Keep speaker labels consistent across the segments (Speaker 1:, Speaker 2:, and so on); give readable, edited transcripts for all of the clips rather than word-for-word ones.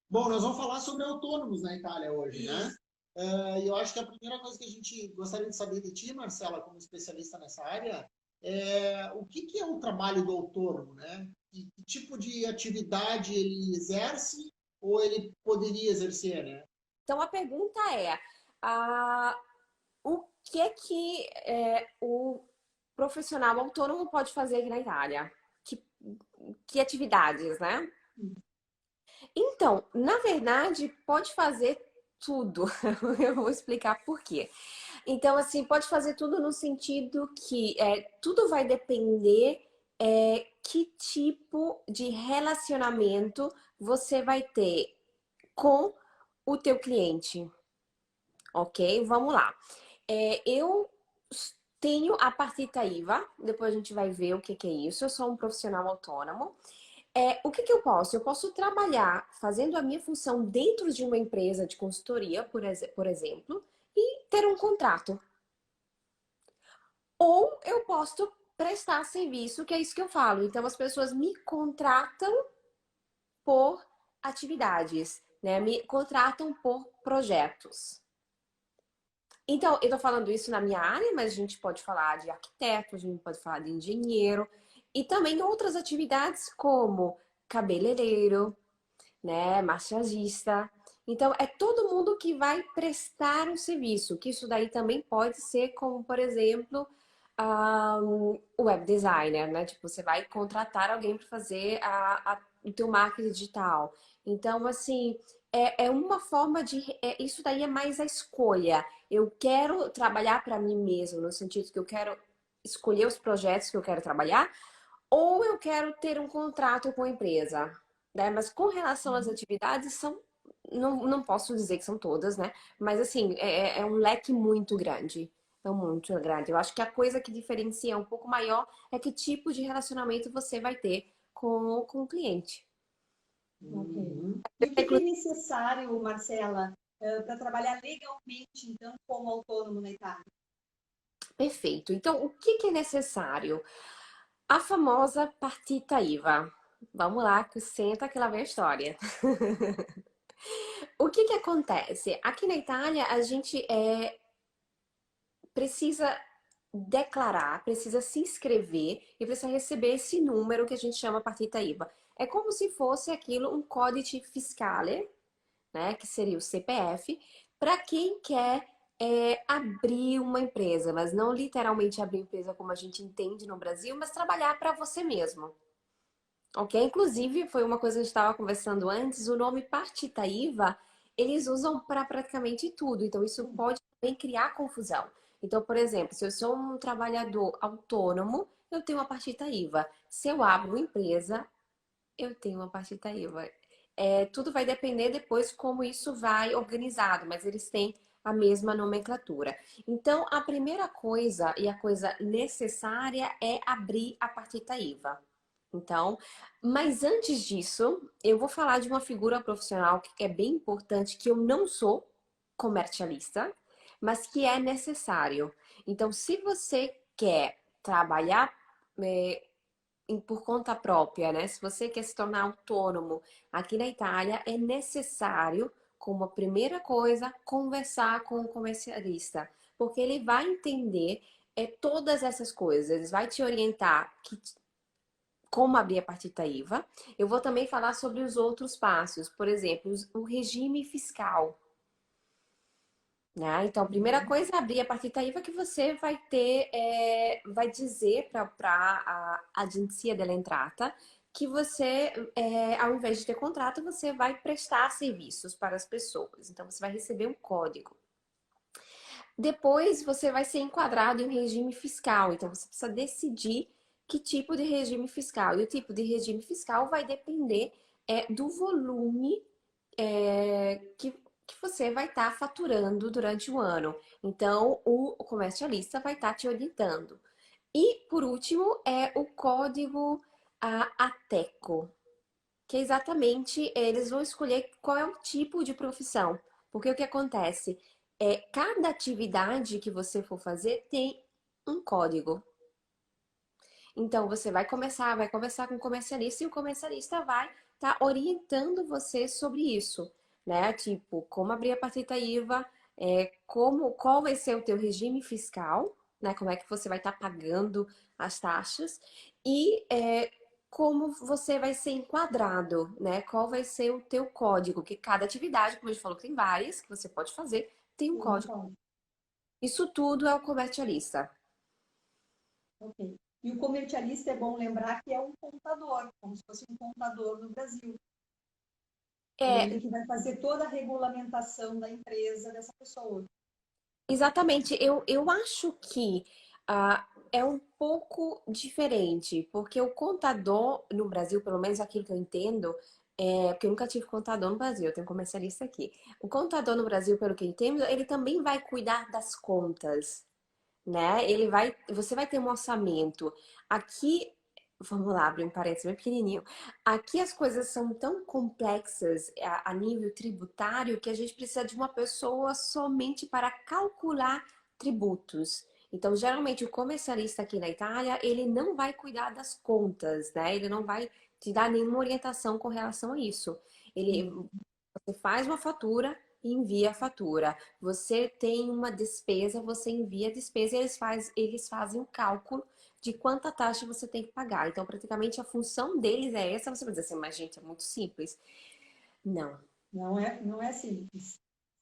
Speaker 1: Bom, nós vamos falar sobre autônomos na Itália hoje, né?
Speaker 2: Isso.
Speaker 1: E eu acho que a primeira coisa que a gente gostaria de saber de ti, Marcela, como especialista nessa área, é o que é o trabalho do autônomo, né? Que tipo de atividade ele exerce ou ele poderia exercer, né?
Speaker 2: Então a pergunta é, ah, o o profissional autônomo pode fazer aqui na Itália? Que, que atividades, né? Então, na verdade, pode fazer tudo. Eu vou explicar por quê. Então, assim, pode fazer tudo no sentido que tudo vai depender que tipo de relacionamento você vai ter com o teu cliente, ok? Vamos lá. Eu tenho a partita IVA, depois a gente vai ver o que é isso. Eu sou um profissional autônomo. O que eu posso? Eu posso trabalhar fazendo a minha função dentro de uma empresa de consultoria, por exemplo, e ter um contrato. Ou eu posso prestar serviço, que é isso que eu falo. Então, as pessoas me contratam por atividades, né? Me contratam por projetos. Então, eu tô falando isso na minha área, mas a gente pode falar de arquiteto, a gente pode falar de engenheiro e também outras atividades como cabeleireiro, né, massagista. Então, é todo mundo que vai prestar um serviço, que isso daí também pode ser como, por exemplo, web designer, né? Tipo, você vai contratar alguém para fazer o teu marketing digital. Então, assim, é uma forma de... isso daí é mais a escolha. Eu quero trabalhar para mim mesmo, no sentido que eu quero escolher os projetos que eu quero trabalhar, ou eu quero ter um contrato com a empresa, né? Mas com relação às atividades, não posso dizer que são todas, né? Mas assim, é um leque muito grande. É muito grande. Eu acho que a coisa que diferencia um pouco maior é que tipo de relacionamento você vai ter com o cliente.
Speaker 3: Ok.
Speaker 1: Uhum.
Speaker 3: E o que é necessário, Marcela, para trabalhar legalmente, então, como autônomo na Itália?
Speaker 2: Perfeito. Então, o que é necessário? A famosa partita IVA. Vamos lá, que senta que lá vem a história. O que acontece? Aqui na Itália, a gente precisa declarar, precisa se inscrever e precisa receber esse número que a gente chama partita IVA. É como se fosse aquilo um códice fiscale, né, que seria o CPF, para quem quer abrir uma empresa, mas não literalmente abrir empresa como a gente entende no Brasil, mas trabalhar para você mesmo. Ok? Inclusive, foi uma coisa que a gente estava conversando antes, o nome partita IVA, eles usam para praticamente tudo. Então, isso pode também criar confusão. Então, por exemplo, se eu sou um trabalhador autônomo, eu tenho uma partita IVA. Se eu abro uma empresa, eu tenho uma partita IVA. Tudo vai depender depois como isso vai organizado, mas eles têm a mesma nomenclatura. Então, a primeira coisa e a coisa necessária é abrir a partita IVA. Então, mas antes disso, eu vou falar de uma figura profissional que é bem importante, que eu não sou comercialista, mas que é necessário. Então, se você quer trabalhar é, por conta própria, né? Se você quer se tornar autônomo aqui na Itália, é necessário, como a primeira coisa, conversar com o comercialista, porque ele vai entender todas essas coisas, ele vai te orientar como abrir a partita IVA. Eu vou também falar sobre os outros passos, por exemplo, o regime fiscal. Né? Então, a primeira coisa é abrir a partita IVA que você vai ter, vai dizer para a agência della entrata que você, ao invés de ter contrato, você vai prestar serviços para as pessoas. Então, você vai receber um código. Depois, você vai ser enquadrado em um regime fiscal. Então, você precisa decidir que tipo de regime fiscal. E o tipo de regime fiscal vai depender do volume que você vai estar faturando durante o ano. Então, o comercialista vai estar te orientando. E, por último, é o código ATECO, que é exatamente eles vão escolher qual é o tipo de profissão. Porque o que acontece? Cada atividade que você for fazer tem um código. Então, você vai conversar com o comercialista e o comercialista vai estar orientando você sobre isso, né? Tipo, como abrir a partida IVA, qual vai ser o teu regime fiscal, né? Como é que você vai estar pagando as taxas e como você vai ser enquadrado, né? Qual vai ser o teu código, que cada atividade, como a gente falou, que tem várias que você pode fazer, tem um código.
Speaker 3: Então,
Speaker 2: Isso tudo é o comercialista.
Speaker 3: ok. E o comercialista é bom lembrar que é um contador, como se fosse um contador no Brasil.
Speaker 2: É,
Speaker 3: Ele que vai fazer toda a regulamentação da empresa dessa pessoa.
Speaker 2: exatamente. Eu acho que é um pouco diferente, porque o contador no Brasil, pelo menos aquilo que eu entendo, porque eu nunca tive contador no Brasil, eu tenho comercialista aqui. O contador no Brasil, pelo que eu entendo, ele também vai cuidar das contas, né? Você vai ter um orçamento. Aqui, vamos lá, abrir um parênteses bem pequenininho. Aqui as coisas são tão complexas a nível tributário que a gente precisa de uma pessoa somente para calcular tributos. Então, geralmente, o comercialista aqui na Itália, ele não vai cuidar das contas, né? Ele não vai te dar nenhuma orientação com relação a isso. Você faz uma fatura e envia a fatura. Você tem uma despesa, você envia a despesa e eles fazem o cálculo de quanta taxa você tem que pagar. Então, praticamente, a função deles é essa. Você vai dizer assim, mas gente, é muito simples. Não,
Speaker 3: Não é simples.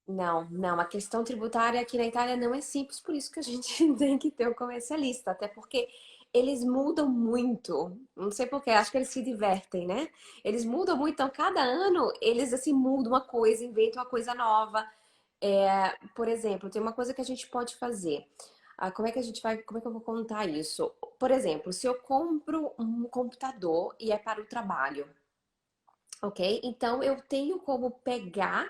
Speaker 2: não. A questão tributária aqui na Itália não é simples, por isso que a gente tem que ter um comercialista. Até porque eles mudam muito. Não sei por quê, acho que eles se divertem, né? Eles mudam muito, então cada ano eles assim mudam uma coisa, inventam uma coisa nova. Por exemplo, tem uma coisa que a gente pode fazer. Como é que eu vou contar isso? Por exemplo, se eu compro um computador e é para o trabalho, ok? Então eu tenho como pegar,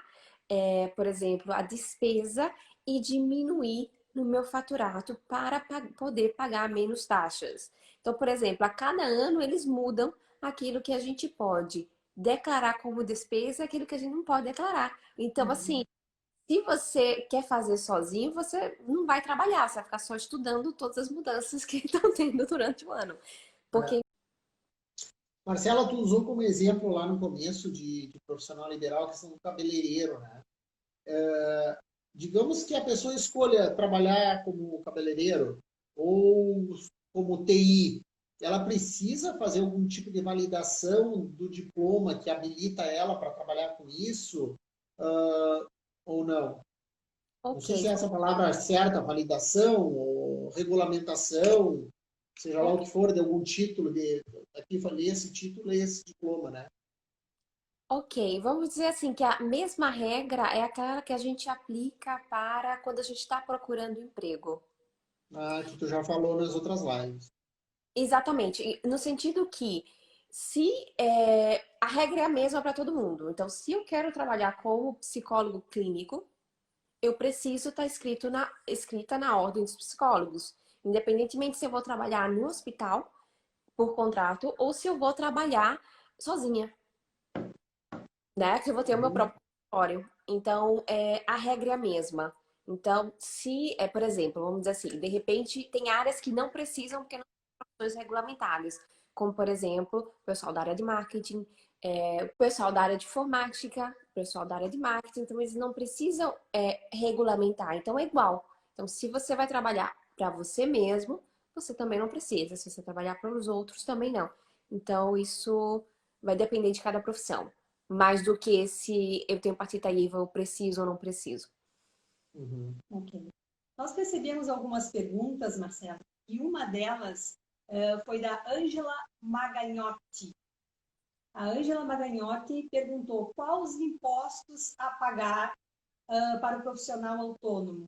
Speaker 2: por exemplo, a despesa e diminuir no meu faturado para poder pagar menos taxas. Então, por exemplo, a cada ano eles mudam aquilo que a gente pode declarar como despesa e aquilo que a gente não pode declarar. Então, assim,
Speaker 3: Uhum.
Speaker 2: se você quer fazer sozinho, você não vai trabalhar, você vai ficar só estudando todas as mudanças que estão tendo durante o ano.
Speaker 1: É.
Speaker 2: Porque,
Speaker 1: Marcela, tu usou como exemplo lá no começo de profissional liberal a questão do cabeleireiro, né? Digamos que a pessoa escolha trabalhar como cabeleireiro ou como TI, ela precisa fazer algum tipo de validação do diploma que habilita ela para trabalhar com isso, ou não? Não sei se
Speaker 2: ok,
Speaker 1: é essa palavra certa, validação ou regulamentação, seja lá o que for, de algum título, aqui falei esse título e esse diploma, né?
Speaker 2: ok, vamos dizer assim que a mesma regra é aquela que a gente aplica para quando a gente está procurando emprego.
Speaker 1: Que tu já falou nas outras lives.
Speaker 2: Exatamente, no sentido que se a regra é a mesma para todo mundo. Então, se eu quero trabalhar como psicólogo clínico, eu preciso estar escrita na ordem dos psicólogos. Independentemente se eu vou trabalhar no hospital por contrato ou se eu vou trabalhar sozinha, né? Que eu vou ter o meu
Speaker 1: Uhum.
Speaker 2: próprio consultório. Então, a regra é a mesma. Então, se, por exemplo, vamos dizer assim, de repente tem áreas que não precisam porque não são profissões regulamentadas, como, por exemplo, o pessoal da área de marketing, o pessoal da área de informática, o pessoal da área de marketing, então eles não precisam regulamentar. Então, é igual. Então, se você vai trabalhar para você mesmo, você também não precisa. Se você trabalhar para os outros, também não. Então, isso vai depender de cada profissão. Mais do que se eu tenho partida IVA, eu preciso ou não preciso.
Speaker 1: Uhum.
Speaker 3: Ok. Nós recebemos algumas perguntas, Marcelo, e uma delas foi da Ângela Magagnotti. A Ângela Magagnotti perguntou quais os impostos a pagar para o profissional autônomo.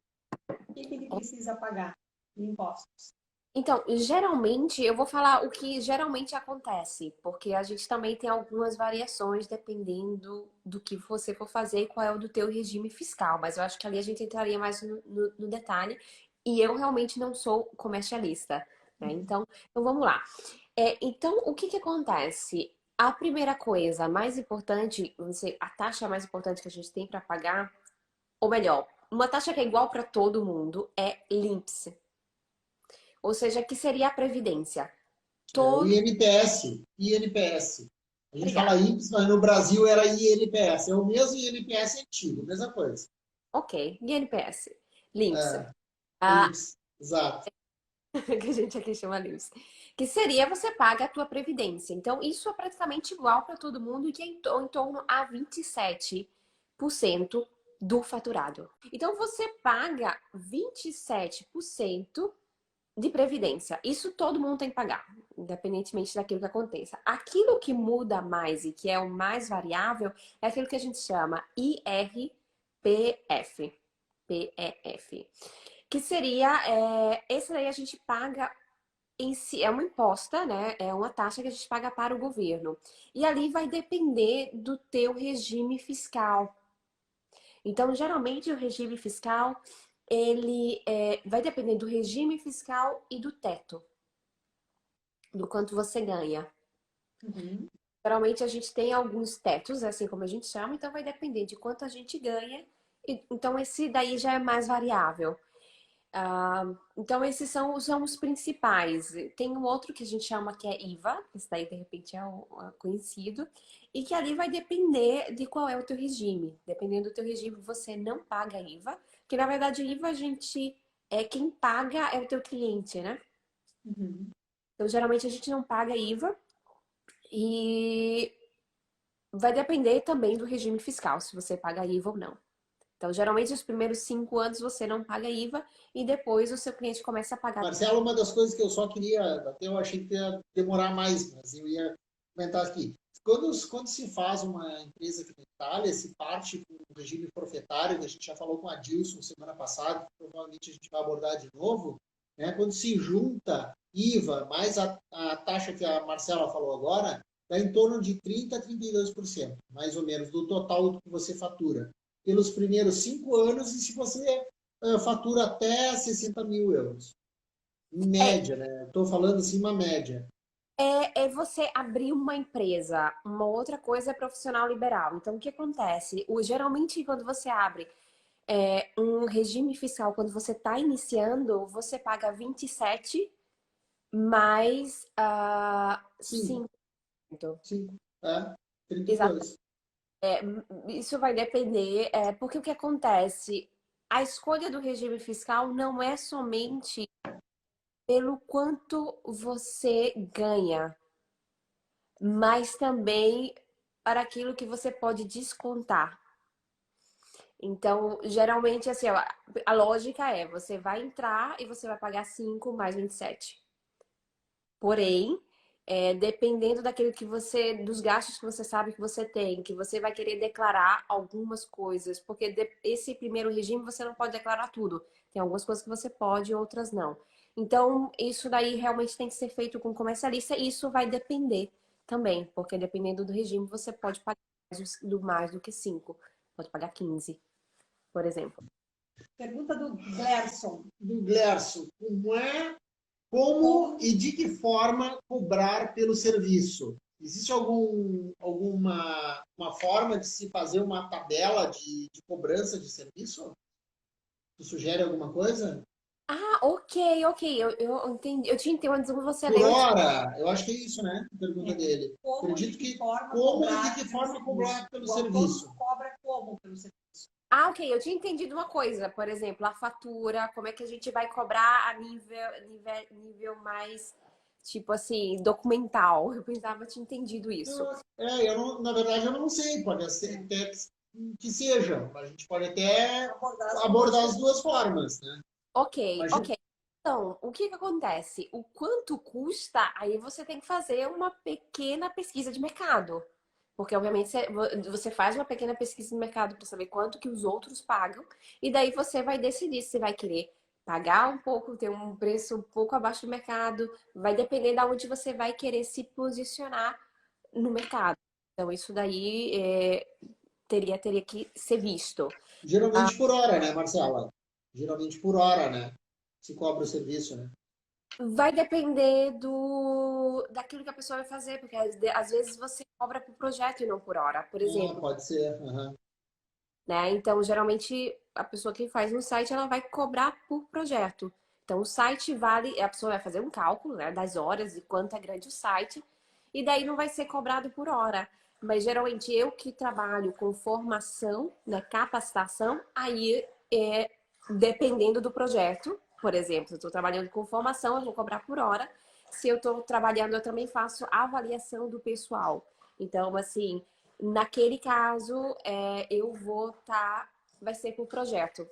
Speaker 3: O que ele precisa pagar de impostos?
Speaker 2: Então, geralmente, eu vou falar o que geralmente acontece, porque a gente também tem algumas variações dependendo do que você for fazer e qual é o do teu regime fiscal, mas eu acho que ali a gente entraria mais no detalhe, e eu realmente não sou comercialista, né? Então vamos lá. Então, o que que acontece? A primeira coisa a mais importante, a taxa mais importante que a gente tem para pagar, ou melhor, uma taxa que é igual para todo mundo é l'INPS. Ou seja, que seria a previdência.
Speaker 1: O
Speaker 2: Todo
Speaker 1: INPS. INPS. A A gente fala INPS, mas no Brasil era INPS. É o mesmo INPS antigo, mesma coisa.
Speaker 2: Ok, INPS. LIMS.
Speaker 1: É,
Speaker 2: Ah,
Speaker 1: INPS, exato.
Speaker 2: que a gente aqui chama LIMS. Que seria você paga a tua previdência. Então, isso é praticamente igual para todo mundo, que é em torno a 27% do faturado. Então, você paga 27% de previdência. Isso todo mundo tem que pagar, independentemente daquilo que aconteça. Aquilo que muda mais e que é o mais variável é aquilo que a gente chama IRPF. PEF. Que seria, esse daí a gente paga em si, é uma imposta, né? É uma taxa que a gente paga para o governo. E ali vai depender do teu regime fiscal. Então, geralmente, o regime fiscal, ele vai depender do regime fiscal e do teto, do quanto você ganha.
Speaker 3: Uhum.
Speaker 2: Geralmente, a gente tem alguns tetos, assim como a gente chama, então vai depender de quanto a gente ganha. Então, esse daí já é mais variável. Então, esses são os principais. Tem um outro que a gente chama que é IVA, esse daí de repente é o conhecido, e que ali vai depender de qual é o teu regime. Dependendo do teu regime, você não paga IVA, que na verdade IVA a gente quem paga é o teu cliente, né?
Speaker 3: Uhum.
Speaker 2: Então, geralmente a gente não paga IVA e vai depender também do regime fiscal, se você paga IVA ou não. Então, geralmente, os primeiros 5 anos você não paga IVA e depois o seu cliente começa a pagar.
Speaker 1: Marcelo, uma das coisas que eu só queria, até eu achei que ia demorar mais, mas eu ia comentar aqui. Quando se faz uma empresa aqui na Itália, se parte com o regime profetário, que a gente já falou com a Dilson semana passada, que provavelmente a gente vai abordar de novo, né? Quando se junta IVA mais a taxa que a Marcela falou agora, dá em torno de 30% a 32%, mais ou menos, do total do que você fatura. Pelos primeiros 5 anos, e se você fatura até 60 mil euros. Em
Speaker 2: É,
Speaker 1: média, né? Estou falando assim, uma média.
Speaker 2: é você abrir uma empresa. Uma outra coisa é profissional liberal. Então, o que acontece? Geralmente, quando você abre um regime fiscal, quando você está iniciando, você paga 27 mais
Speaker 1: 5,
Speaker 2: 5.
Speaker 1: 5, é,
Speaker 2: Exato.
Speaker 1: 32.
Speaker 2: Isso vai depender, porque o que acontece? A escolha do regime fiscal não é somente pelo quanto você ganha, mas também para aquilo que você pode descontar. Então, geralmente, assim, ó, a lógica é, você vai entrar e você vai pagar 5 mais 27. Porém, dependendo daquilo que dos gastos que você sabe que você tem, que você vai querer declarar algumas coisas, porque esse primeiro regime você não pode declarar tudo. Tem algumas coisas que você pode, outras não. Então, isso daí realmente tem que ser feito com comercialista e isso vai depender também, porque dependendo do regime você pode pagar mais do que 5, pode pagar 15, por exemplo.
Speaker 3: Pergunta do Glerson.
Speaker 1: Do Glerson, como e de que forma cobrar pelo serviço? Existe alguma uma forma de se fazer uma tabela de cobrança de serviço? Tu sugere alguma coisa?
Speaker 2: Ah, ok. Eu entendi. Eu tinha entendido quando você
Speaker 1: Por
Speaker 2: leu.
Speaker 1: hora, eu acho que é isso, né? A pergunta
Speaker 3: É.
Speaker 1: dele.
Speaker 3: Como e
Speaker 1: Acredito
Speaker 3: de que
Speaker 1: que
Speaker 3: forma
Speaker 1: como e
Speaker 3: cobrar
Speaker 1: de que
Speaker 3: pelo
Speaker 1: forma cobrar
Speaker 3: serviço?
Speaker 1: pelo
Speaker 3: O
Speaker 1: serviço.
Speaker 3: autônomo cobra como pelo serviço?
Speaker 2: Ah, ok. Eu tinha entendido uma coisa, por exemplo, a fatura, como é que a gente vai cobrar a nível mais, tipo assim, documental. Eu pensava que tinha entendido isso.
Speaker 1: Eu não, na verdade, eu não sei. Pode ser até que seja. A gente pode até abordar as duas formas, né?
Speaker 2: Ok. Então, o que que acontece? O quanto custa, aí você tem que fazer uma pequena pesquisa de mercado. Porque, obviamente, você faz uma pequena pesquisa de mercado para saber quanto que os outros pagam, e daí você vai decidir se vai querer pagar um pouco, ter um preço um pouco abaixo do mercado, vai depender de onde você vai querer se posicionar no mercado. Então, isso daí teria que ser visto.
Speaker 1: Geralmente por hora, né, Marcela? Geralmente por hora, né? Se cobra o serviço, né?
Speaker 2: Vai depender daquilo que a pessoa vai fazer, porque às vezes você cobra por projeto e não por hora, por
Speaker 1: Ah,
Speaker 2: exemplo.
Speaker 1: pode ser. Aham.
Speaker 2: Né? Então, geralmente, a pessoa que faz um site, ela vai cobrar por projeto. Então, o site vale, a pessoa vai fazer um cálculo, né, das horas e quanto é grande o site, e daí não vai ser cobrado por hora. Mas geralmente eu que trabalho com formação, né, capacitação, aí é dependendo do projeto. Por exemplo, se eu estou trabalhando com formação, eu vou cobrar por hora. Se eu estou trabalhando, eu também faço avaliação do pessoal. Então, assim, naquele caso, eu vou estar, vai ser por projeto.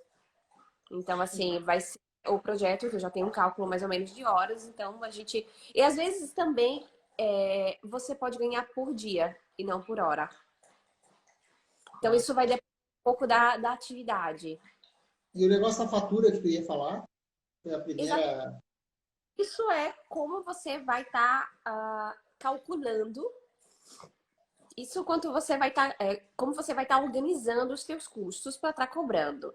Speaker 2: Então, assim, vai ser o projeto, que eu já tenho um cálculo mais ou menos de horas, então a gente. E às vezes também você pode ganhar por dia e não por hora. Então, isso vai depender um pouco da atividade.
Speaker 1: E o negócio da fatura que tu ia falar, foi a
Speaker 2: Exato.
Speaker 1: primeira.
Speaker 2: Isso é como você vai estar calculando. Isso quanto você vai estar, como você vai estar organizando os seus custos para estar cobrando.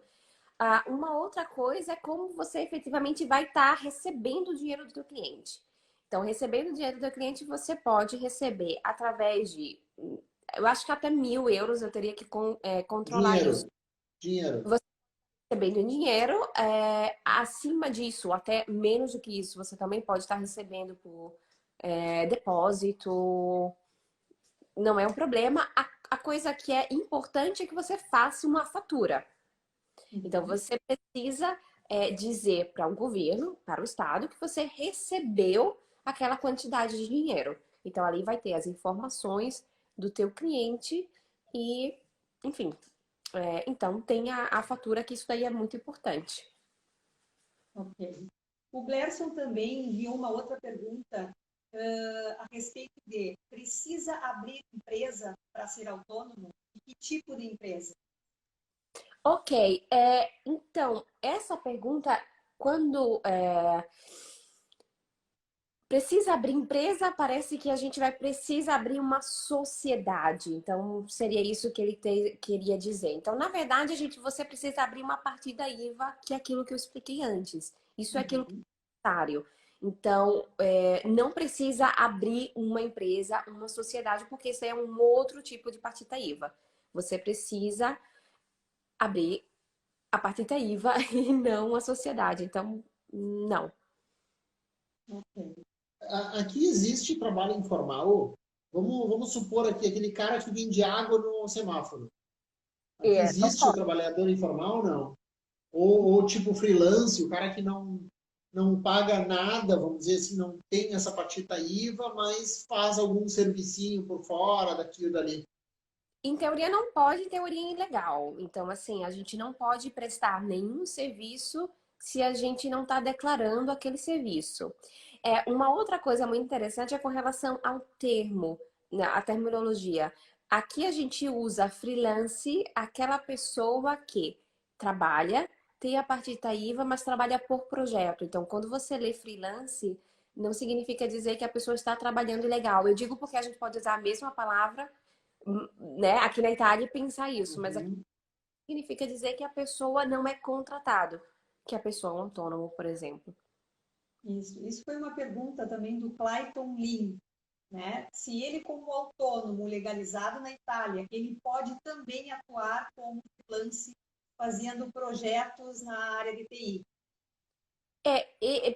Speaker 2: Uma outra coisa é como você efetivamente vai estar recebendo o dinheiro do seu cliente. Então, recebendo o dinheiro do cliente, você pode receber através de, eu acho que até 1.000 euros eu teria que controlar isso.
Speaker 1: Dinheiro.
Speaker 2: Você recebendo dinheiro, acima disso, até menos do que isso, você também pode estar recebendo por depósito. Não é um problema. A coisa que é importante é que você faça uma fatura. Então, você precisa dizer para o governo, para o Estado, que você recebeu aquela quantidade de dinheiro. Então, ali vai ter as informações do teu cliente e, enfim. Então, tem a fatura, que isso daí é muito importante.
Speaker 3: Ok. O Glerson também enviou uma outra pergunta a respeito de precisa abrir empresa para ser autônomo? E que tipo de empresa?
Speaker 2: Ok, então, essa pergunta, quando precisa abrir empresa, parece que a gente vai precisar abrir uma sociedade. Então, seria isso que ele queria dizer. Então, na verdade, você precisa abrir uma partida IVA, que é aquilo que eu expliquei antes. Isso é aquilo que é necessário. Então, não precisa abrir uma empresa, uma sociedade, porque isso é um outro tipo de partida IVA. Você precisa abrir a partida IVA e não a sociedade. Então, não.
Speaker 3: Ok.
Speaker 1: Aqui existe trabalho informal. Vamos supor aqui aquele cara que vende água no semáforo. Aqui existe o trabalhador informal, não? Ou tipo freelance, o cara que não paga nada, vamos dizer assim, não tem essa partida IVA, mas faz algum servicinho por fora, daqui ou dali.
Speaker 2: Em teoria não pode, em teoria é ilegal. Então, assim, a gente não pode prestar nenhum serviço se a gente não está declarando aquele serviço. Uma outra coisa muito interessante é com relação ao termo, né, a terminologia. Aqui a gente usa freelance, aquela pessoa que trabalha, tem a partida IVA, mas trabalha por projeto. Então, quando você lê freelance, não significa dizer que a pessoa está trabalhando ilegal. Eu digo porque a gente pode usar a mesma palavra, né, aqui na Itália, pensar isso, mas aqui
Speaker 1: Uhum.
Speaker 2: significa dizer que a pessoa não é contratado, que a pessoa é um autônomo, por exemplo.
Speaker 3: Isso foi uma pergunta também do Clayton Lin, né? Se ele, como autônomo legalizado na Itália, ele pode também atuar como freelance, fazendo projetos na área de TI.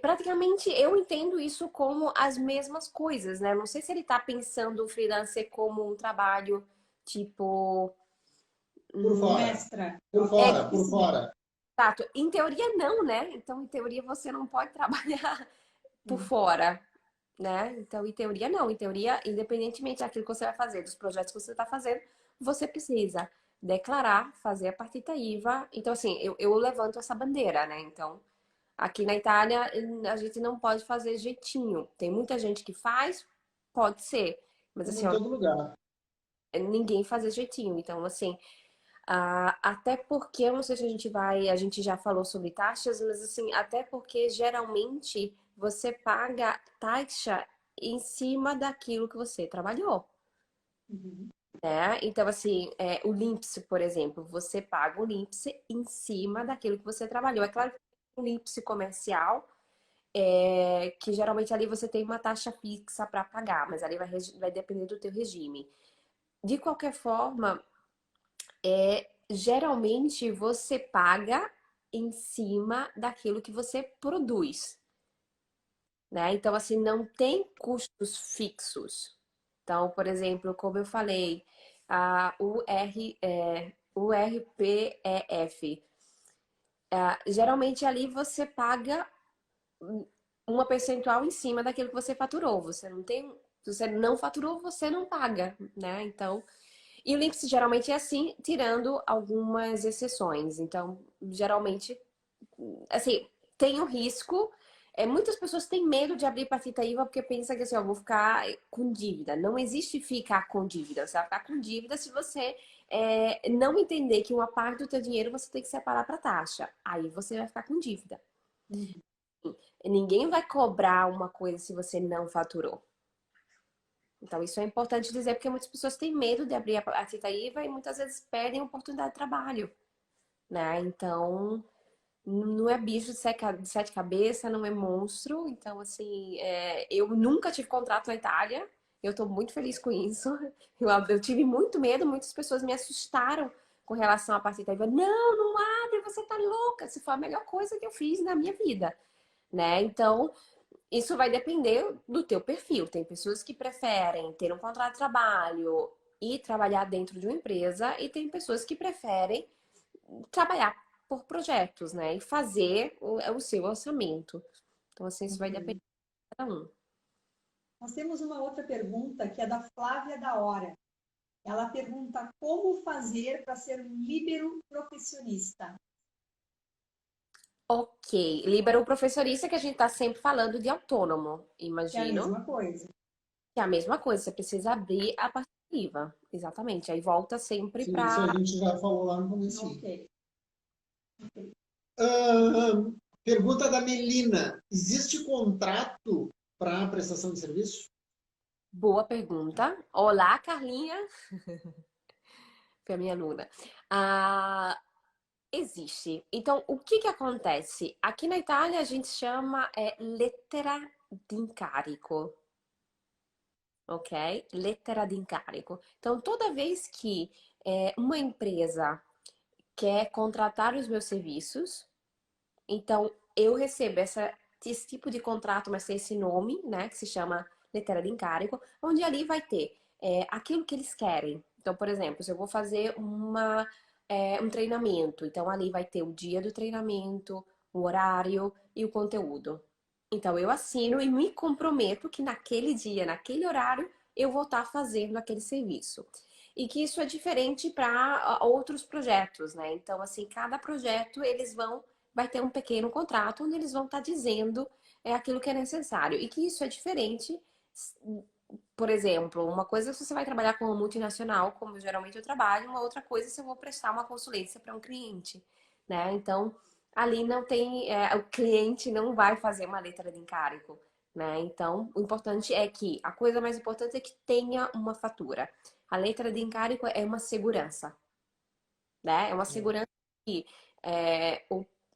Speaker 2: Praticamente eu entendo isso como as mesmas coisas, né? Não sei se ele tá pensando o freelancer como um trabalho tipo.
Speaker 1: Por
Speaker 3: Como
Speaker 1: fora.
Speaker 3: extra.
Speaker 1: Por
Speaker 3: Ok.
Speaker 1: fora, por
Speaker 3: Sim.
Speaker 1: fora.
Speaker 2: Exato. Em teoria, não, né? Então, em teoria, você não pode trabalhar por fora, né? Então, em teoria, não. Em teoria, independentemente daquilo que você vai fazer, dos projetos que você está fazendo, você precisa declarar, fazer a partida IVA. Então, assim, eu levanto essa bandeira, né? Então, aqui na Itália, a gente não pode fazer jeitinho. Tem muita gente que faz, pode ser. Mas,
Speaker 1: Como
Speaker 2: assim,
Speaker 1: em
Speaker 2: ó,
Speaker 1: todo lugar.
Speaker 2: ninguém faz jeitinho. Então, assim, até porque, eu não sei se a gente já falou sobre taxas, mas assim, até porque geralmente você paga taxa em cima daquilo que você trabalhou,
Speaker 3: Uhum.
Speaker 2: né? Então, assim, o Linps, por exemplo, você paga o Linps em cima daquilo que você trabalhou. É claro que o Linps comercial, que geralmente ali você tem uma taxa fixa para pagar, mas ali vai depender do teu regime. De qualquer forma, geralmente você paga em cima daquilo que você produz, né? Então, assim, não tem custos fixos. Então, por exemplo, como eu falei, a URPEF, geralmente ali você paga uma percentual em cima daquilo que você faturou. Você não tem, se você não faturou, você não paga, né? Então, e o Links geralmente é assim, tirando algumas exceções. Então, geralmente, assim, tem o risco. Muitas pessoas têm medo de abrir partida IVA porque pensam que assim, eu vou ficar com dívida. Não existe ficar com dívida. Você vai ficar com dívida se você não entender que uma parte do teu dinheiro você tem que separar para taxa. Aí você vai ficar com dívida.
Speaker 3: Uhum.
Speaker 2: Ninguém vai cobrar uma coisa se você não faturou. Então, isso é importante dizer, porque muitas pessoas têm medo de abrir a partida IVA e muitas vezes perdem a oportunidade de trabalho, né? Então, não é bicho de sete cabeças, não é monstro. Então, assim, eu nunca tive contrato na Itália. Eu estou muito feliz com isso. Eu tive muito medo, muitas pessoas me assustaram com relação à partida IVA. Não, não abre, você tá louca. Isso foi a melhor coisa que eu fiz na minha vida, né? Então, isso vai depender do teu perfil. Tem pessoas que preferem ter um contrato de trabalho e trabalhar dentro de uma empresa, e tem pessoas que preferem trabalhar por projetos, né? E fazer o seu orçamento. Então, assim, isso vai depender
Speaker 3: Ok.
Speaker 2: de cada um.
Speaker 3: Nós temos uma outra pergunta que é da Flávia da Hora. Ela pergunta como fazer para ser um líbero profissionista.
Speaker 2: Ok, líbero professorista que a gente está sempre falando de autônomo,
Speaker 3: Que é a
Speaker 2: imagino.
Speaker 3: mesma coisa.
Speaker 2: Que é a mesma coisa, você precisa abrir a partida IVA. Exatamente. Aí volta sempre
Speaker 1: Sim, isso a
Speaker 2: para.
Speaker 1: gente já falou lá no começo.
Speaker 3: Ok. Ok.
Speaker 1: Pergunta da Melina. Existe contrato para prestação de serviço?
Speaker 2: Boa pergunta. Olá, Carlinha. Foi a minha aluna. Ah, existe. Então, o que que acontece? Aqui na Itália a gente chama lettera di incarico, ok? Lettera di incarico. Então, toda vez que uma empresa quer contratar os meus serviços, então eu recebo esse tipo de contrato, mas tem esse nome, né, que se chama lettera di incarico, onde ali vai ter aquilo que eles querem. Então, por exemplo, se eu vou fazer um treinamento, então ali vai ter o dia do treinamento, o horário e o conteúdo. Então, eu assino e me comprometo que naquele dia, naquele horário, eu vou estar fazendo aquele serviço. E que isso é diferente para outros projetos, né? Então, assim, cada projeto vai ter um pequeno contrato onde eles vão estar dizendo aquilo que é necessário. E que isso é diferente, por exemplo, uma coisa é se você vai trabalhar com uma multinacional, como geralmente eu trabalho, uma outra coisa é se eu vou prestar uma consulência para um cliente, né? Então, ali não tem, o cliente não vai fazer uma letra de encárgo, né? Então, o importante é que, a coisa mais importante é que tenha uma fatura. A letra de encárgo é uma segurança, né? É uma segurança que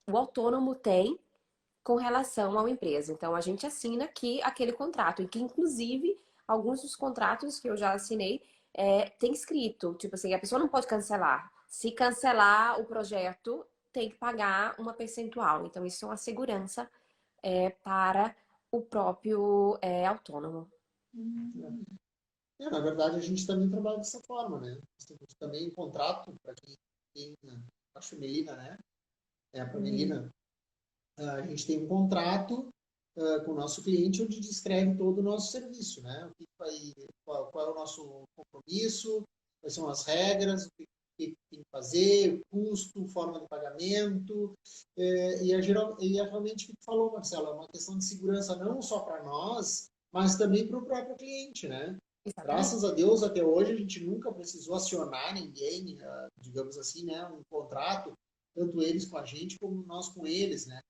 Speaker 2: o autônomo tem com relação à empresa. Então, a gente assina aqui aquele contrato, e que, inclusive, alguns dos contratos que eu já assinei tem escrito, tipo assim, a pessoa não pode cancelar. Se cancelar o projeto, tem que pagar uma percentual. Então, isso é uma segurança para o próprio autônomo.
Speaker 1: Na verdade, a gente também trabalha dessa forma, né? Nós temos também um contrato para quem tem, acho Melina, né? Para Melina, a gente tem um contrato com o nosso cliente onde descreve todo o nosso serviço, né? Qual é o nosso compromisso, quais são as regras, o que tem que fazer, o custo, forma de pagamento. E é realmente o que tu falou, Marcelo, é uma questão de segurança não só para nós, mas também para o próprio cliente, né?
Speaker 2: Exatamente.
Speaker 1: Graças a Deus, até hoje, a gente nunca precisou acionar ninguém, digamos assim, né? Um contrato, tanto eles com a gente como nós com eles, né?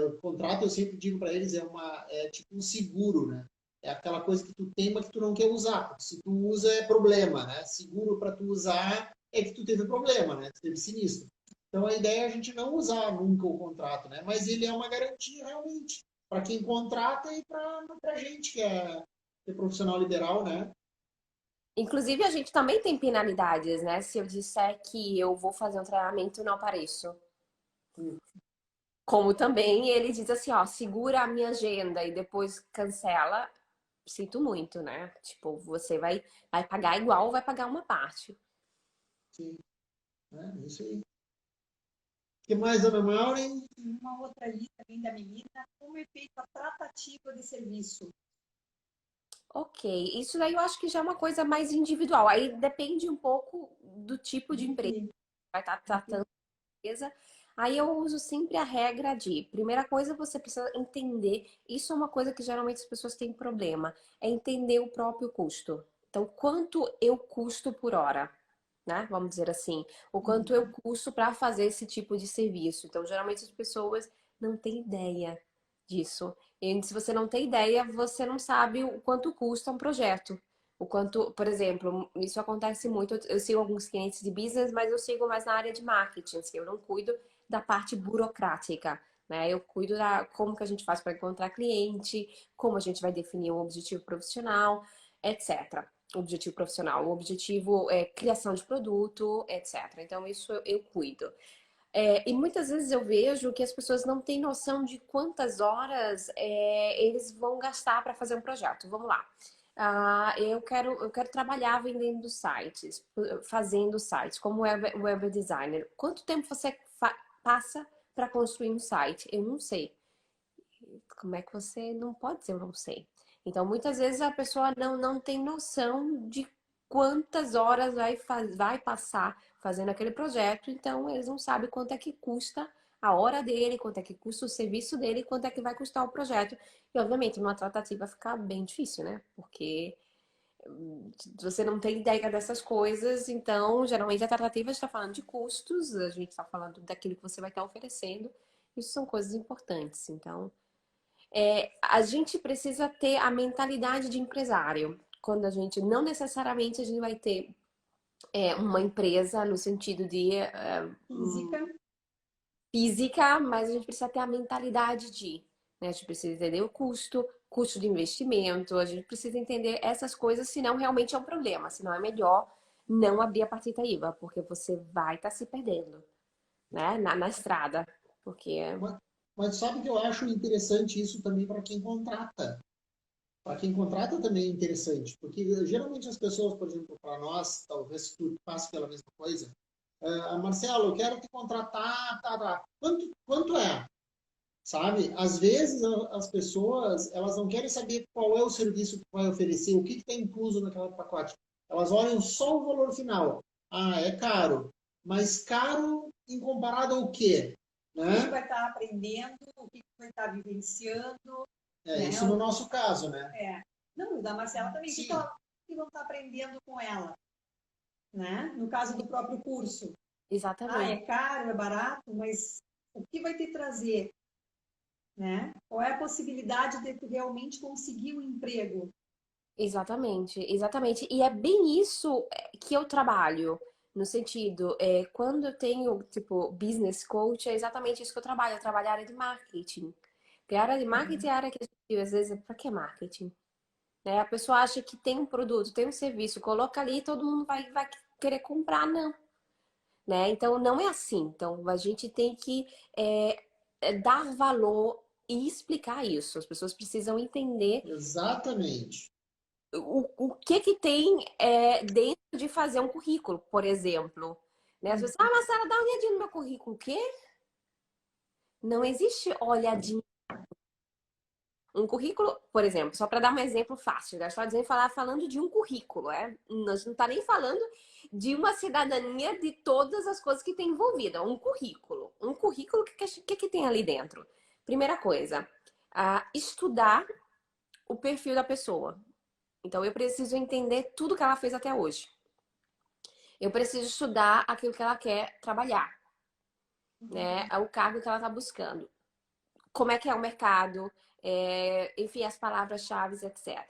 Speaker 1: O contrato, eu sempre digo para eles, é tipo um seguro, né? É aquela coisa que tu tem, mas que tu não quer usar. Porque se tu usa, é problema, né? Seguro para tu usar é que tu teve problema, né? Tu teve sinistro. Então, a ideia é a gente não usar nunca o contrato, né? Mas ele é uma garantia, realmente, para quem contrata e para a gente, que é profissional liberal, né?
Speaker 2: Inclusive, a gente também tem penalidades, né? Se eu disser que eu vou fazer um treinamento e não apareço. Como também ele diz assim, ó, segura a minha agenda e depois cancela. sinto muito, né? Tipo, você vai pagar igual ou vai pagar uma parte.
Speaker 1: Sim, é isso aí. O que mais, Ana Maureen?
Speaker 3: Uma outra lista também da menina, como é feita a tratativa de serviço.
Speaker 2: Ok, isso daí eu acho que já é uma coisa mais individual. Aí depende um pouco do tipo de empresa
Speaker 3: De-
Speaker 2: que vai estar tratando a empresa. Aí eu uso sempre a regra de, primeira coisa, você precisa entender. Isso é uma coisa que geralmente as pessoas têm problema, é entender o próprio custo. Então, quanto eu custo por hora, né? Vamos dizer assim, o quanto eu custo para fazer esse tipo de serviço. Então, geralmente as pessoas não têm ideia disso. E se você não tem ideia, você não sabe o quanto custa um projeto. O quanto, por exemplo, isso acontece muito. Eu sigo alguns clientes de business, mas eu sigo mais na área de marketing. Assim, eu não cuido da parte burocrática, né? Eu cuido da como que a gente faz para encontrar cliente, como a gente vai definir um objetivo profissional, etc. Objetivo profissional, o objetivo é criação de produto, etc. Então, isso eu cuido. E muitas vezes eu vejo que as pessoas não têm noção de quantas horas eles vão gastar para fazer um projeto. Vamos lá. Eu quero trabalhar vendendo sites, fazendo sites, como web designer. Quanto tempo você passa para construir um site? Eu não sei. Como é que você não pode dizer eu não sei? Então, muitas vezes a pessoa não tem noção de quantas horas vai passar fazendo aquele projeto, então eles não sabem quanto é que custa a hora dele, quanto é que custa o serviço dele, quanto é que vai custar o projeto. E, obviamente, numa tratativa fica bem difícil, né? Porque você não tem ideia dessas coisas, então, geralmente a tratativa está falando de custos, a gente está falando daquilo que você vai estar oferecendo. Isso são coisas importantes, então a gente precisa ter a mentalidade de empresário. Quando a gente, não necessariamente a gente vai ter uma empresa no sentido de
Speaker 3: Física.
Speaker 2: física, mas a gente precisa ter a mentalidade de, né? A gente precisa entender o custo de investimento, a gente precisa entender essas coisas, senão realmente é um problema, senão é melhor não abrir a partida IVA, porque você vai estar se perdendo, né? Na estrada, porque
Speaker 1: Mas sabe que eu acho interessante isso também para quem contrata. Para quem contrata também é interessante, porque geralmente as pessoas, por exemplo, para nós, talvez tu passe pela mesma coisa, Marcelo, eu quero te contratar, tá. Quanto é? Sabe? Às vezes as pessoas, elas não querem saber qual é o serviço que vai oferecer, o que está incluso naquele pacote. Elas olham só o valor final. Ah, é caro. Mas caro em comparado ao quê?
Speaker 3: O que
Speaker 1: Né?
Speaker 3: vai estar aprendendo, o que vai estar vivenciando,
Speaker 1: É,
Speaker 3: né?
Speaker 1: isso no nosso caso, né?
Speaker 3: Não, o da Marcela também. O
Speaker 1: Sim,
Speaker 3: que vão estar aprendendo com ela, né? No caso do próprio curso. Ah,
Speaker 2: exatamente.
Speaker 3: é caro, é barato, mas o que vai te trazer, né? Qual é a possibilidade de tu realmente conseguir um emprego?
Speaker 2: Exatamente, exatamente. E é bem isso que eu trabalho. No sentido, quando eu tenho, tipo, business coach, é exatamente isso que eu trabalho. Eu trabalho a área de marketing. Porque a área de marketing é a área que a gente, às vezes, para que marketing? Né? A pessoa acha que tem um produto, tem um serviço, coloca ali e todo mundo vai querer comprar, não. Né? Então, não é assim. Então, a gente tem que dar valor e explicar isso. As pessoas precisam entender
Speaker 1: exatamente.
Speaker 2: o que tem dentro de fazer um currículo, por exemplo. Né? As pessoas, Marcela, dá uma olhadinha no meu currículo. O quê? Não existe olhadinha. Um currículo, por exemplo, só para dar um exemplo fácil, né? Só dizendo, falando de um currículo, Nós não está nem falando de uma cidadania de todas as coisas que tem envolvida. Um currículo. Um currículo, o que tem ali dentro? Primeira coisa, estudar o perfil da pessoa. Então, eu preciso entender tudo que ela fez até hoje. Eu preciso estudar aquilo que ela quer trabalhar, né? O cargo que ela está buscando. Como é que é o mercado, enfim, as palavras-chave, etc.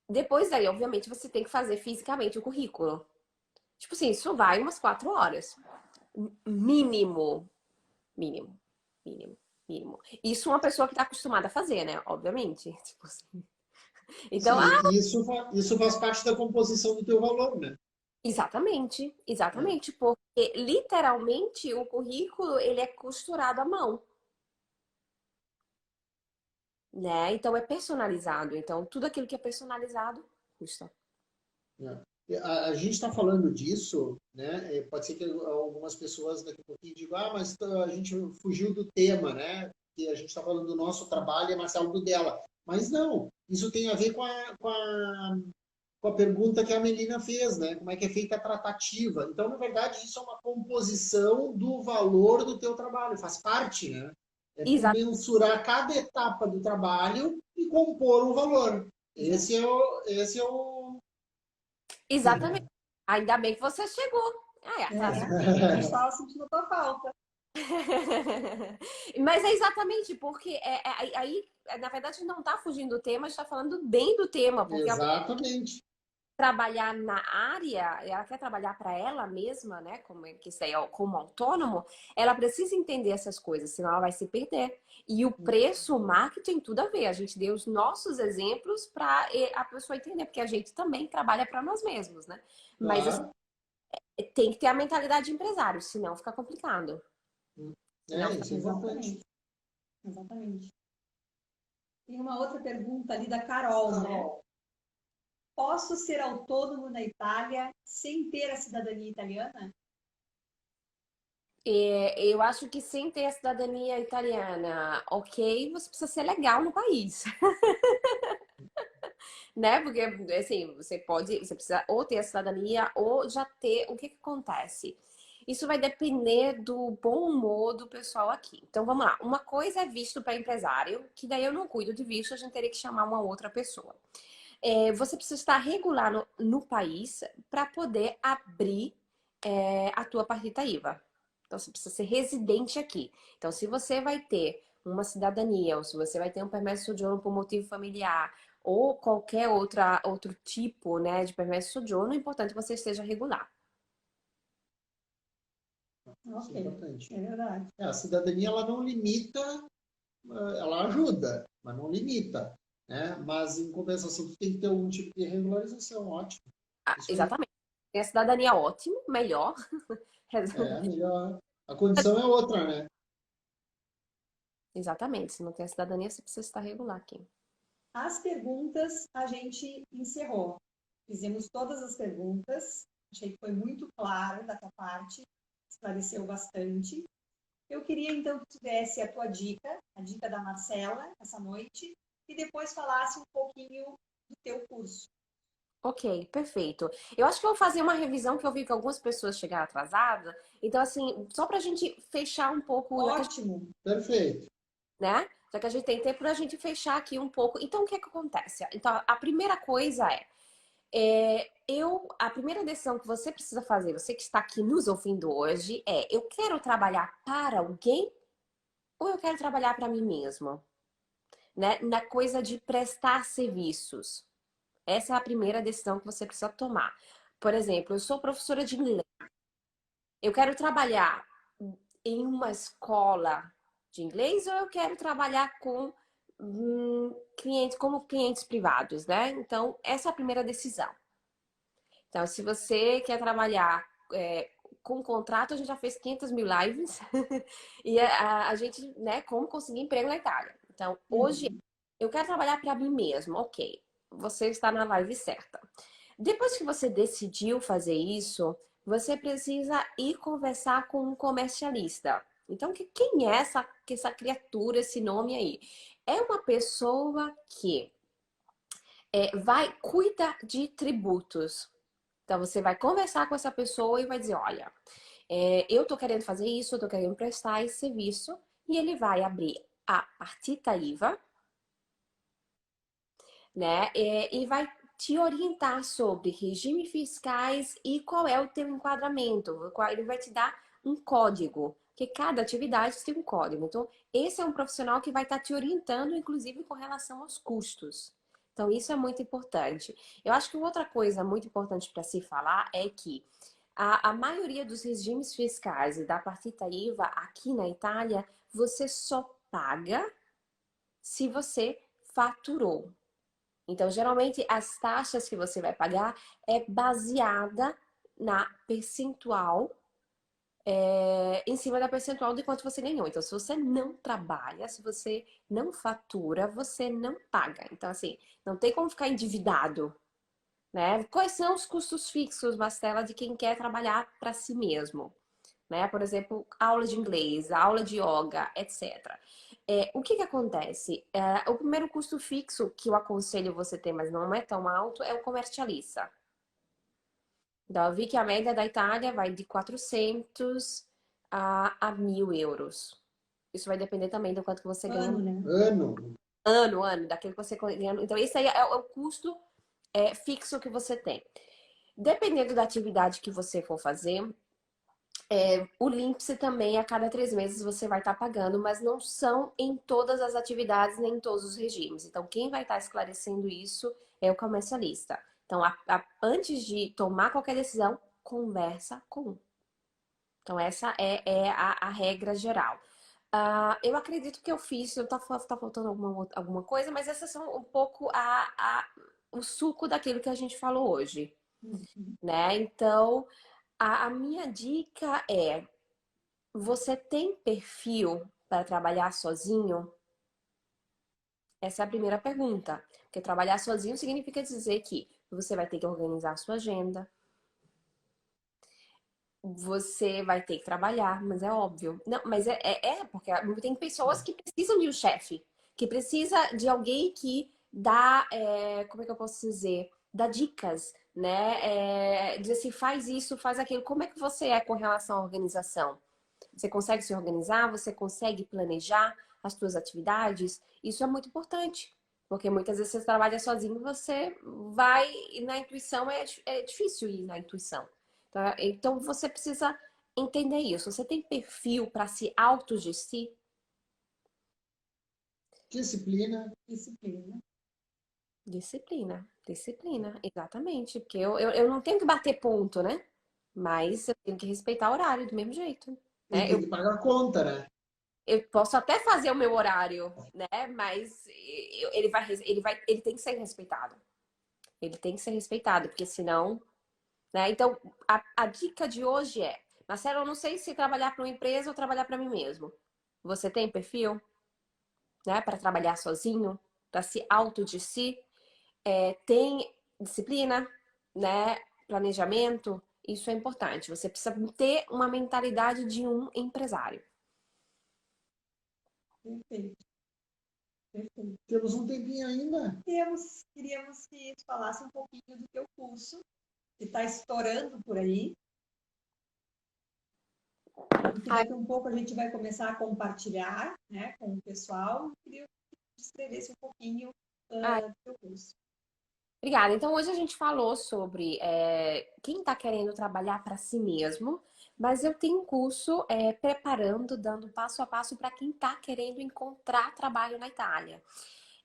Speaker 2: Depois daí, obviamente, você tem que fazer fisicamente o currículo. Tipo assim, isso vai umas 4 horas. Mínimo. Mínimo. Mínimo. Mínimo. Isso uma pessoa que está acostumada a fazer, né? Obviamente. Tipo assim. Então,
Speaker 1: Sim, isso faz parte da composição do teu valor, né?
Speaker 2: exatamente.
Speaker 1: É.
Speaker 2: Exatamente. Porque, literalmente, o currículo, ele é costurado à mão. né? Então é personalizado. Então tudo aquilo que é personalizado custa.
Speaker 1: A gente está falando disso, né? Pode ser que algumas pessoas daqui a pouquinho digam, mas a gente fugiu do tema, né? Que a gente está falando do nosso trabalho e a Marcelo do dela. Mas não, isso tem a ver com a pergunta que a Melina fez, né? Como é que é feita a tratativa. Então, na verdade, isso é uma composição do valor do teu trabalho, faz parte, né? É tu
Speaker 2: Exato.
Speaker 1: mensurar cada etapa do trabalho e compor um valor. Esse é o
Speaker 2: Exatamente. Ainda bem que você chegou. Ah, atrasou.
Speaker 3: A gente estava sentindo a tua falta.
Speaker 2: Mas é exatamente porque aí, na verdade, não está fugindo do tema, está falando bem do tema, porque a
Speaker 1: Exatamente.
Speaker 2: trabalhar na área, ela quer trabalhar para ela mesma, né? Que isso aí é como autônomo, ela precisa entender essas coisas, senão ela vai se perder. E o preço, o marketing, tudo a ver. A gente deu os nossos exemplos para a pessoa entender, porque a gente também trabalha para nós mesmos, né? Mas assim,
Speaker 1: Claro.
Speaker 2: tem que ter a mentalidade de empresário, senão fica complicado. Senão fica...
Speaker 1: Isso é importante.
Speaker 3: Exatamente. Tem uma outra pergunta ali da Carol, né? Posso ser autônomo na Itália sem ter a cidadania italiana?
Speaker 2: Eu acho que sem ter a cidadania italiana, ok, você precisa ser legal no país, né? Porque, assim, você precisa ou ter a cidadania ou já ter. O que que acontece? Isso vai depender do bom humor do pessoal aqui. Então, vamos lá. Uma coisa é visto para empresário, que daí eu não cuido de visto, a gente teria que chamar uma outra pessoa. Você precisa estar regular no país para poder abrir a tua partita IVA. Então, você precisa ser residente aqui. Então, se você vai ter uma cidadania, ou se você vai ter um permesso de sojourno por motivo familiar, ou qualquer outro tipo, né, de permesso de sojourno, é importante que você esteja regular.
Speaker 1: Isso é
Speaker 3: Ok,
Speaker 1: importante.
Speaker 3: é verdade.
Speaker 1: A cidadania, ela não limita, ela ajuda, mas não limita, né? Mas, em compensação, tu tem que ter algum tipo de regularização, ótimo. Isso aí.
Speaker 2: Exatamente. Tem a cidadania ótimo, melhor.
Speaker 1: É, melhor. A condição é outra, né?
Speaker 2: Exatamente. Se não tem a cidadania, você precisa estar regular aqui.
Speaker 3: As perguntas a gente encerrou. Fizemos todas as perguntas. Achei que foi muito claro da tua parte. Esclareceu bastante. Eu queria, então, que tu desse a tua dica, a dica da Marcela, essa noite, e depois falasse um pouquinho do teu curso.
Speaker 2: Ok, perfeito. Eu acho que eu vou fazer uma revisão que eu vi que algumas pessoas chegaram atrasadas. Então, assim, só para a gente fechar um pouco,
Speaker 3: Ótimo!
Speaker 1: Perfeito.
Speaker 2: né? Já que a gente tem tempo para a gente fechar aqui um pouco. Então, o que é que acontece? Então, a primeira coisa a primeira decisão que você precisa fazer, você que está aqui nos ouvindo hoje, eu quero trabalhar para alguém ou eu quero trabalhar para mim mesmo? Né? Na coisa de prestar serviços. Essa é a primeira decisão que você precisa tomar. Por exemplo, eu sou professora de inglês. Eu quero trabalhar em uma escola de inglês ou eu quero trabalhar com clientes, como clientes privados, né? Então, essa é a primeira decisão. Então, se você quer trabalhar com contrato, a gente já fez 500 mil lives e a gente, né, como conseguir emprego na Itália. Então, hoje, eu quero trabalhar para mim mesmo, ok. Você está na live certa. Depois que você decidiu fazer isso, você precisa ir conversar com um comercialista. Então, quem é essa criatura, esse nome aí? É uma pessoa que cuida de tributos. Então, você vai conversar com essa pessoa e vai dizer, olha, eu tô querendo fazer isso, eu tô querendo prestar esse serviço. E ele vai abrir a partita IVA, né? E vai te orientar sobre regimes fiscais e qual é o teu enquadramento. Ele vai te dar um código, porque cada atividade tem um código. Então, esse é um profissional que vai estar te orientando, inclusive com relação aos custos. Então, isso é muito importante. Eu acho que outra coisa muito importante para se falar é que a maioria dos regimes fiscais e da partita IVA aqui na Itália, você só paga se você faturou. Então, geralmente, as taxas que você vai pagar é baseada na percentual em cima da percentual de quanto você ganhou. Então, se você não trabalha, se você não fatura, você não paga. Então, assim, não tem como ficar endividado, né? Quais são os custos fixos, Marcela, de quem quer trabalhar para si mesmo? Né? Por exemplo, aula de inglês, aula de yoga, etc. O que que acontece? O primeiro custo fixo que eu aconselho você ter, mas não é tão alto, é o comercialista. Então, eu vi que a média da Itália vai de 400 a 1.000 euros. Isso vai depender também do quanto que você ganha
Speaker 3: Ano, né?
Speaker 1: Ano.
Speaker 2: ano, daquilo que você ganha. Então, esse aí é o custo fixo que você tem. Dependendo da atividade que você for fazer, o Limps também, a cada 3 meses, você vai estar pagando, mas não são em todas as atividades, nem em todos os regimes. Então, quem vai estar esclarecendo isso é o comercialista. Então, antes de tomar qualquer decisão, conversa com um. Então, essa é a regra geral. Eu acredito que eu fiz, tá faltando alguma coisa, mas essas são um pouco o suco daquilo que a gente falou hoje,
Speaker 3: Uhum.
Speaker 2: né? Então, a minha dica é: você tem perfil para trabalhar sozinho? Essa é a primeira pergunta. Porque trabalhar sozinho significa dizer que você vai ter que organizar a sua agenda, você vai ter que trabalhar, mas é óbvio. Não, mas porque tem pessoas que precisam de um chefe, que precisa de alguém que dá, como é que eu posso dizer? Dá dicas, né? Dizer assim, faz isso, faz aquilo. Como é que você é com relação à organização? Você consegue se organizar? Você consegue planejar as suas atividades? Isso é muito importante. Porque muitas vezes você trabalha sozinho, você vai e na intuição é difícil ir na intuição. Tá? Então você precisa entender isso. Você tem perfil para se autogestir?
Speaker 1: Disciplina.
Speaker 3: Disciplina.
Speaker 2: Disciplina, exatamente. Porque eu não tenho que bater ponto, né? Mas eu tenho que respeitar o horário do mesmo jeito.
Speaker 1: E
Speaker 2: Né?
Speaker 1: tem que pagar a conta, né?
Speaker 2: Eu posso até fazer o meu horário, né? Mas ele tem que ser respeitado. Ele tem que ser respeitado, porque senão, né? Então, a dica de hoje é: Marcelo, eu não sei se trabalhar para uma empresa ou trabalhar para mim mesmo. Você tem perfil, né? Para trabalhar sozinho, para se autodiscir, tem disciplina, né? Planejamento. Isso é importante. Você precisa ter uma mentalidade de um empresário.
Speaker 3: Perfeito. Perfeito.
Speaker 1: Temos um tempinho ainda.
Speaker 3: Queríamos que tu falasse um pouquinho do teu curso, que está estourando por aí. E que daqui a um pouco a gente vai começar a compartilhar, né, com o pessoal. Queria que tu descrevesse um pouquinho do teu curso.
Speaker 2: Obrigada. Então, hoje a gente falou sobre quem está querendo trabalhar para si mesmo, mas eu tenho um curso preparando, dando passo a passo para quem está querendo encontrar trabalho na Itália.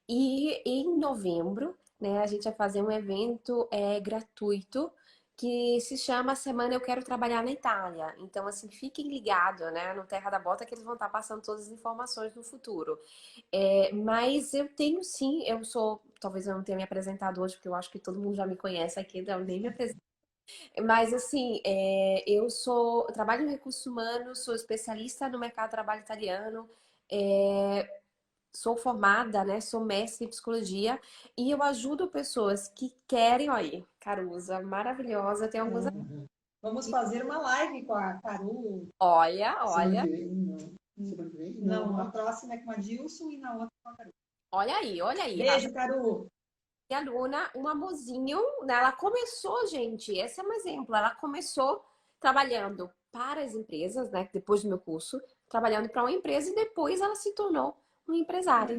Speaker 2: E em novembro, né, a gente vai fazer um evento gratuito que se chama Semana Eu Quero Trabalhar na Itália. Então, assim, fiquem ligados, né, no Terra da Bota, que eles vão estar passando todas as informações no futuro. Mas eu tenho sim, talvez eu não tenha me apresentado hoje, porque eu acho que todo mundo já me conhece aqui, então eu nem me apresento. Mas assim, eu trabalho em recursos humanos, sou especialista no mercado de trabalho italiano, sou formada, né? Sou mestre em psicologia e eu ajudo pessoas que querem, olha aí, Caruza, maravilhosa, tem alguns.
Speaker 3: Vamos fazer uma live com a Caru.
Speaker 1: Semana
Speaker 2: Olha,
Speaker 1: que vem, não. Semana que vem,
Speaker 3: Não, a
Speaker 1: não.
Speaker 3: próxima é com a Dilson e na outra com a Caru.
Speaker 2: olha aí,
Speaker 3: Beijo, Caru!
Speaker 2: minha aluna, um amorzinho, né? Ela começou, gente, esse é um exemplo. Ela começou trabalhando para as empresas, né? Depois do meu curso, trabalhando para uma empresa e depois ela se tornou uma empresária.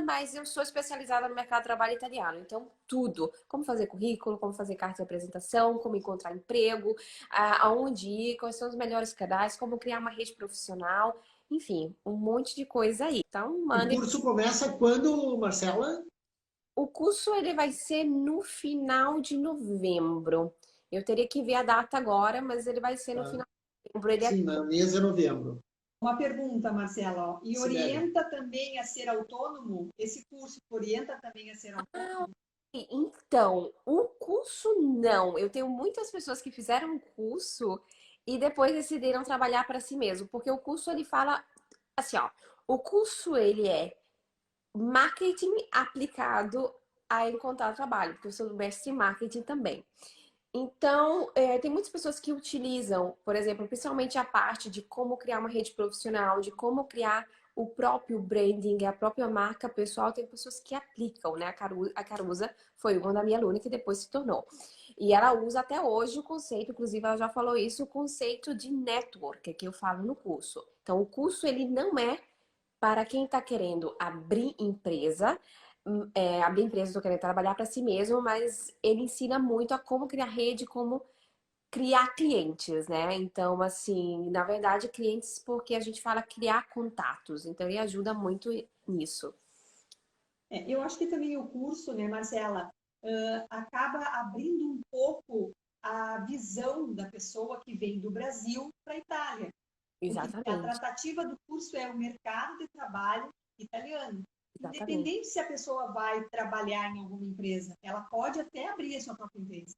Speaker 2: Mas eu sou especializada no mercado de trabalho italiano, então tudo. Como fazer currículo, como fazer carta de apresentação, como encontrar emprego, aonde ir, quais são os melhores canais, como criar uma rede profissional, enfim, um monte de coisa aí. Então,
Speaker 1: O
Speaker 2: mande.
Speaker 1: curso começa quando, Marcela?
Speaker 2: O curso ele vai ser no final de novembro. Eu teria que ver a data agora, mas ele vai ser no
Speaker 1: Tá.
Speaker 2: final de novembro. Ele é
Speaker 1: Sim, na mês é novembro.
Speaker 3: Uma pergunta, Marcela. E
Speaker 1: Sibeli.
Speaker 3: orienta também a ser autônomo? Esse curso orienta também a ser autônomo?
Speaker 2: Então, o curso não. Eu tenho muitas pessoas que fizeram o curso e depois decidiram trabalhar para si mesmo, porque o curso ele fala assim, ó, o curso ele é marketing aplicado a encontrar trabalho, porque eu sou mestre em marketing também. Então, tem muitas pessoas que utilizam, por exemplo, principalmente a parte de como criar uma rede profissional, de como criar o próprio branding, a própria marca pessoal. Tem pessoas que aplicam, né? A Caruza foi uma da minha aluna que depois se tornou. E ela usa até hoje o conceito, inclusive ela já falou isso, o conceito de network, que eu falo no curso. Então, o curso, ele não é para quem está querendo abrir empresa, abrir empresa, estou querendo trabalhar para si mesmo, mas ele ensina muito a como criar rede, como criar clientes, né? Então, assim, na verdade, clientes porque a gente fala criar contatos, então ele ajuda muito nisso.
Speaker 3: Eu acho que também o curso, né, Marcela, acaba abrindo um pouco a visão da pessoa que vem do Brasil para a Itália. Porque a
Speaker 2: Exatamente,
Speaker 3: tratativa do curso é o mercado de trabalho italiano.
Speaker 2: exatamente,
Speaker 3: Independente se a pessoa vai trabalhar em alguma empresa, ela pode até abrir a sua própria empresa,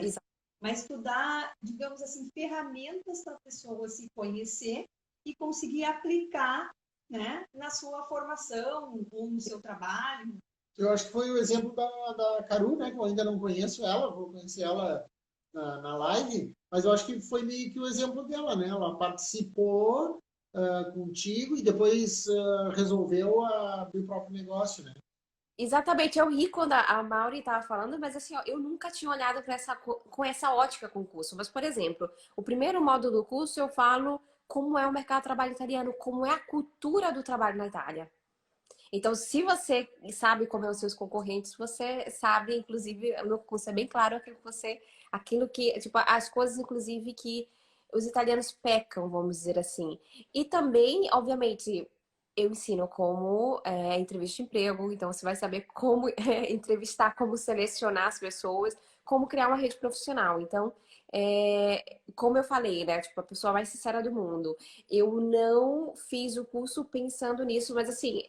Speaker 2: exa-
Speaker 3: mas tu dá, digamos assim, ferramentas para a pessoa se conhecer e conseguir aplicar, né, na sua formação ou no seu trabalho.
Speaker 1: Eu acho que foi o exemplo da Caru, né? Que eu ainda não conheço ela, vou conhecer ela na live, mas eu acho que foi meio que o exemplo dela, né? Ela participou contigo e depois resolveu abrir o próprio negócio, né?
Speaker 2: Exatamente, eu ri quando a Mauri estava falando, mas assim, ó, eu nunca tinha olhado para com essa ótica com o curso. Mas, por exemplo, o primeiro módulo do curso eu falo como é o mercado de trabalho italiano, como é a cultura do trabalho na Itália. Então, se você sabe como é os seus concorrentes, você sabe, inclusive, no curso é bem claro aquilo que, tipo, as coisas, inclusive, que os italianos pecam, vamos dizer assim. E também, obviamente, eu ensino como entrevista de emprego, então você vai saber como entrevistar, como selecionar as pessoas, como criar uma rede profissional. Então, como eu falei, né? Tipo, a pessoa mais sincera do mundo. Eu não fiz o curso pensando nisso, mas assim,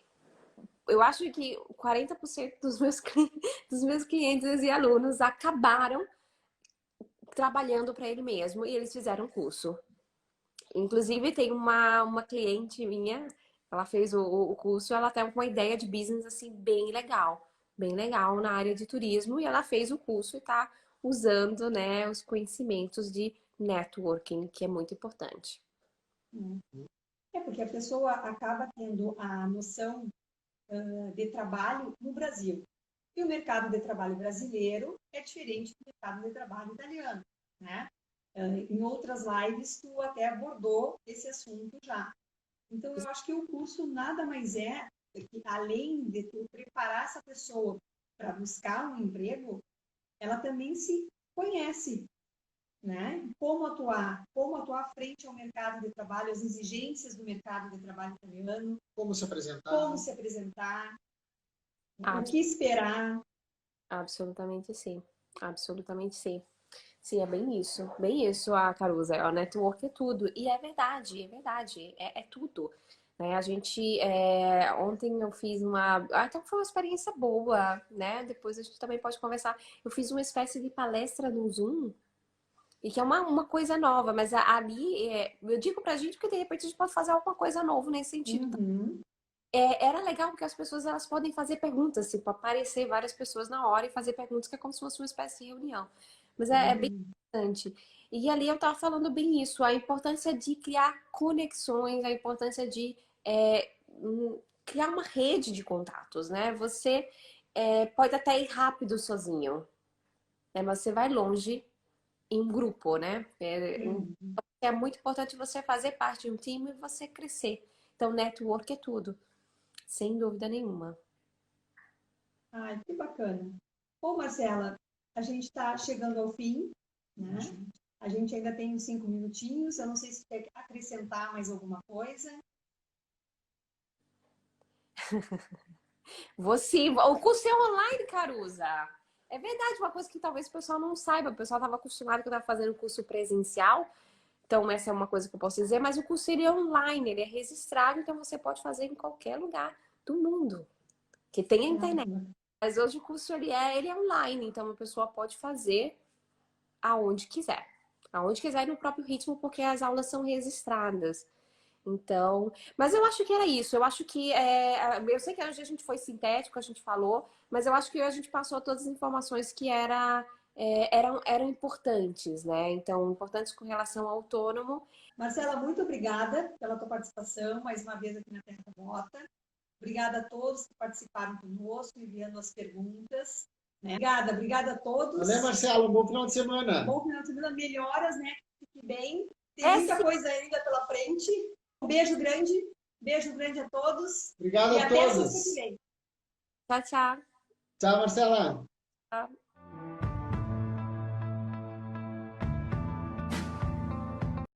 Speaker 2: eu acho que 40% dos meus clientes e alunos acabaram trabalhando para ele mesmo e eles fizeram um curso. Inclusive, tem uma cliente minha, ela fez o curso, ela tem uma ideia de business assim bem legal na área de turismo e ela fez o curso e está usando, né, os conhecimentos de networking, que é muito importante.
Speaker 3: Né? Porque a pessoa acaba tendo a noção de trabalho no Brasil. E o mercado de trabalho brasileiro é diferente do mercado de trabalho italiano, né? Em outras lives, tu até abordou esse assunto já. Então, eu acho que o curso nada mais é que, além de tu preparar essa pessoa para buscar um emprego, ela também se conhece, né? Como atuar frente ao mercado de trabalho, as exigências do mercado de trabalho italiano,
Speaker 1: Como se apresentar.
Speaker 3: como se apresentar, o
Speaker 2: Abs-
Speaker 3: que esperar.
Speaker 2: Absolutamente sim. Absolutamente sim. Sim, é bem isso, a Caruza. O network é tudo. E é verdade, é tudo. Né? A gente, ontem eu fiz até foi uma experiência boa, né? Depois a gente também pode conversar. Eu fiz uma espécie de palestra no Zoom, e que é uma coisa nova, mas ali, eu digo pra gente que de repente a gente pode fazer alguma coisa nova nesse sentido.
Speaker 3: Uhum,
Speaker 2: Era legal porque as pessoas elas podem fazer perguntas, tipo, aparecer várias pessoas na hora e fazer perguntas, que é como se fosse uma espécie de reunião. Mas é bem
Speaker 3: uhum.
Speaker 2: importante. E ali eu tava falando bem isso, a importância de criar conexões, a importância de criar uma rede de contatos, né? Você pode até ir rápido sozinho, né? Mas você vai longe em um grupo, né?
Speaker 3: Uhum.
Speaker 2: É muito importante você fazer parte de um time e você crescer. Então, network é tudo, sem dúvida nenhuma.
Speaker 3: Ai, que bacana. Bom, Marcela, a gente está chegando ao fim, né? A gente ainda tem uns 5 minutinhos. Eu não sei se quer acrescentar mais alguma coisa.
Speaker 2: Você, o curso é online, Caruza. É verdade, uma coisa que talvez o pessoal não saiba. O pessoal estava acostumado que eu estava fazendo curso presencial. Então, essa é uma coisa que eu posso dizer. Mas o curso ele é online, ele é registrado. Então, você pode fazer em qualquer lugar do mundo que tenha
Speaker 3: Ah,
Speaker 2: internet. Mas hoje o curso ele é online. Então, a pessoa pode fazer aonde quiser. aonde quiser no próprio ritmo, porque as aulas são registradas. Então, mas eu acho que era isso. Eu acho que eu sei que hoje a gente foi sintético, a gente falou, mas eu acho que a gente passou todas as informações que eram importantes, né? Então, importantes com relação ao autônomo.
Speaker 3: Marcela, muito obrigada pela tua participação, mais uma vez aqui na Terra Remota. Obrigada a todos que participaram conosco, enviando as perguntas. Né? Obrigada a todos.
Speaker 1: Valeu, Marcelo. Um bom final de semana.
Speaker 3: Bom final de semana. Melhoras, né? Fique bem. Tem muita coisa ainda pela frente. Um beijo grande a todos.
Speaker 1: Obrigado
Speaker 3: e
Speaker 1: a
Speaker 3: até
Speaker 1: todos.
Speaker 3: semana que vem.
Speaker 2: Tchau, tchau.
Speaker 1: Tchau, Marcela.
Speaker 2: Tchau.